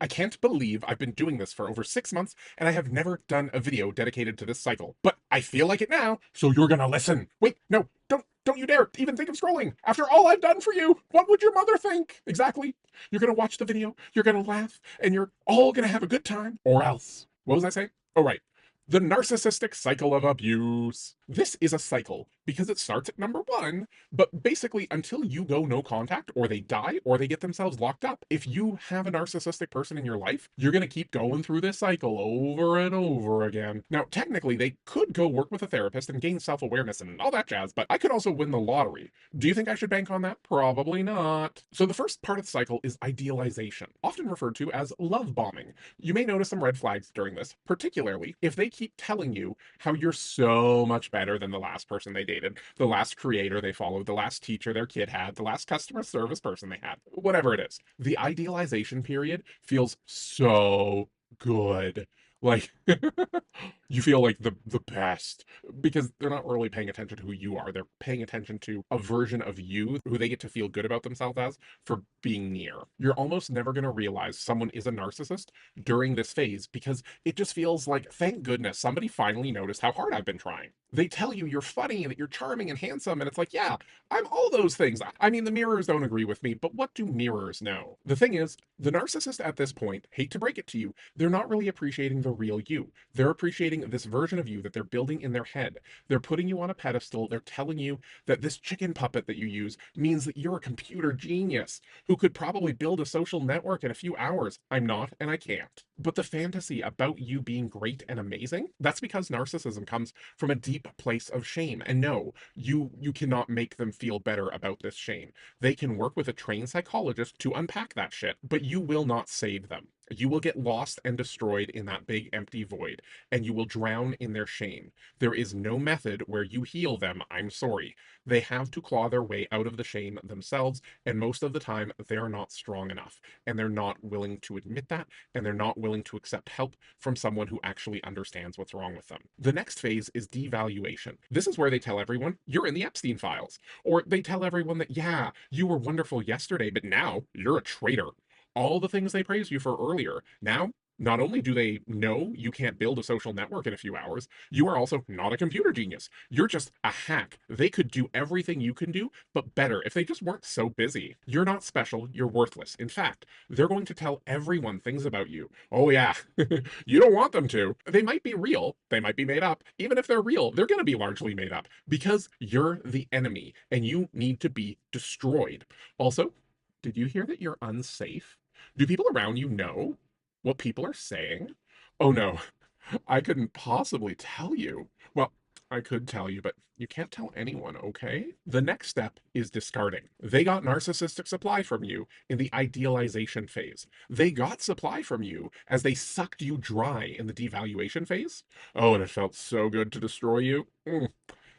I can't believe I've been doing this for over 6 months and I have never done a video dedicated to this cycle. But I feel like it now, so you're gonna listen. Wait, no, don't you dare even think of scrolling. After all I've done for you, what would your mother think? Exactly. You're gonna watch the video, you're gonna laugh, and you're all gonna have a good time. Or else. What was I saying? Oh, right. The narcissistic cycle of abuse. This is a cycle because it starts at number one, but basically until you go no contact or they die or they get themselves locked up, if you have a narcissistic person in your life, you're going to keep going through this cycle over and over again. Now, technically, they could go work with a therapist and gain self-awareness and all that jazz, but I could also win the lottery. Do you think I should bank on that? Probably not. So the first part of the cycle is idealization, often referred to as love bombing. You may notice some red flags during this, particularly if they keep telling you how you're so much better than the last person they dated, the last creator they followed, the last teacher their kid had, the last customer service person they had, whatever it is. The idealization period feels so good. Like you feel like the best because they're not really paying attention to who you are. They're paying attention to a version of you who they get to feel good about themselves as for being near. You're almost never going to realize someone is a narcissist during this phase because it just feels like, thank goodness, somebody finally noticed how hard I've been trying. They tell you you're funny and that you're charming and handsome, and it's like, yeah, I'm all those things. I mean, the mirrors don't agree with me, but what do mirrors know? The thing is, the narcissist at this point, hate to break it to you, they're not really appreciating the real you. They're appreciating this version of you that they're building in their head. They're putting you on a pedestal. They're telling you that this chicken puppet that you use means that you're a computer genius who could probably build a social network in a few hours. I'm not, and I can't. But the fantasy about you being great and amazing, that's because narcissism comes from a deep place of shame. And no, you cannot make them feel better about this shame. They can work with a trained psychologist to unpack that shit, but you will not save them. You will get lost and destroyed in that big empty void, and you will drown in their shame. There is no method where you heal them, I'm sorry. They have to claw their way out of the shame themselves, and most of the time, they're not strong enough, and they're not willing to admit that, and they're not willing to accept help from someone who actually understands what's wrong with them. The next phase is devaluation. This is where they tell everyone you're in the Epstein files, or they tell everyone that, yeah, you were wonderful yesterday, but now you're a traitor. All the things they praised you for earlier. Now, not only do they know you can't build a social network in a few hours, you are also not a computer genius. You're just a hack. They could do everything you can do, but better if they just weren't so busy. You're not special, you're worthless. In fact, they're going to tell everyone things about you. Oh, yeah, you don't want them to. They might be real, they might be made up. Even if they're real, they're going to be largely made up because you're the enemy and you need to be destroyed. Also, did you hear that you're unsafe? Do people around you know what people are saying? Oh no, I couldn't possibly tell you. Well, I could tell you, but you can't tell anyone, okay? The next step is discarding. They got narcissistic supply from you in the idealization phase. They got supply from you as they sucked you dry in the devaluation phase. Oh, and it felt so good to destroy you.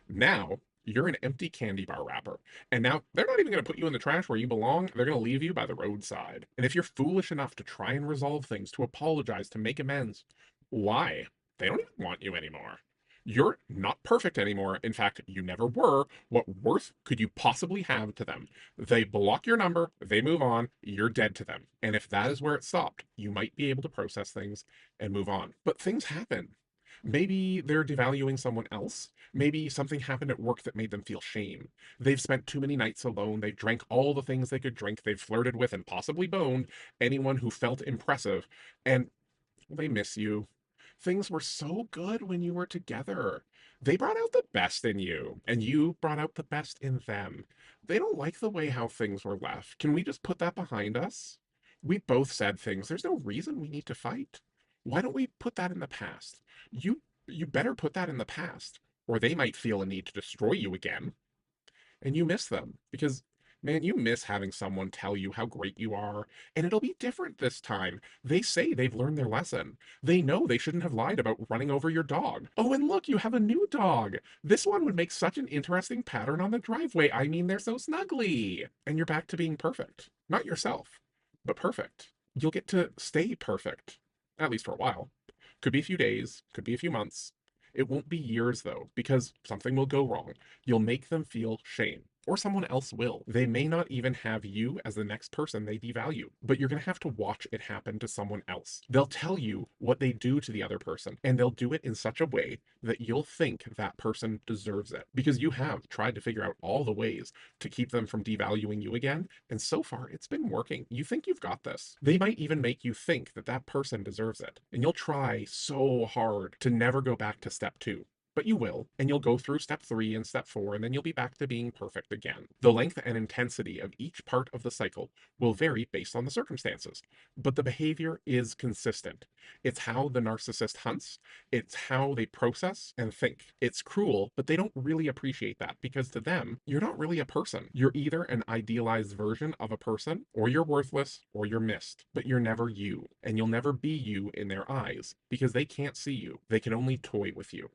Now, you're an empty candy bar wrapper. And now they're not even going to put you in the trash where you belong. They're going to leave you by the roadside. And if you're foolish enough to try and resolve things, to apologize, to make amends, why? They don't even want you anymore. You're not perfect anymore. In fact, you never were. What worth could you possibly have to them? They block your number, they move on, you're dead to them. And if that is where it stopped, you might be able to process things and move on. But things happen. Maybe they're devaluing someone else. Maybe something happened at work that made them feel shame. They've spent too many nights alone. They've drank all the things they could drink. They've flirted with and possibly boned anyone who felt impressive. And they miss you. Things were so good when you were together. They brought out the best in you, and you brought out the best in them. They don't like the way how things were left. Can we just put that behind us? We both said things. There's no reason we need to fight. Why don't we put that in the past? You better put that in the past, or they might feel a need to destroy you again. And you miss them because, man, you miss having someone tell you how great you are. And it'll be different this time. They say they've learned their lesson. They know they shouldn't have lied about running over your dog. Oh, and look, you have a new dog. This one would make such an interesting pattern on the driveway. I mean, they're so snuggly. And you're back to being perfect. Not yourself, but perfect. You'll get to stay perfect, at least for a while. Could be a few days, could be a few months. It won't be years though, because something will go wrong. You'll make them feel shame. or someone else will. They may not even have you as the next person they devalue, but you're going to have to watch it happen to someone else. They'll tell you what they do to the other person, and they'll do it in such a way that you'll think that person deserves it because you have tried to figure out all the ways to keep them from devaluing you again. And so far, it's been working. You think you've got this. They might even make you think that that person deserves it. And you'll try so hard to never go back to step two. But you will, and you'll go through step 3 and step 4, and then you'll be back to being perfect again. The length and intensity of each part of the cycle will vary based on the circumstances, but the behavior is consistent. It's how the narcissist hunts, it's how they process and think. It's cruel, but they don't really appreciate that because to them, you're not really a person. You're either an idealized version of a person, or you're worthless, or you're missed, but you're never you, and you'll never be you in their eyes because they can't see you. They can only toy with you.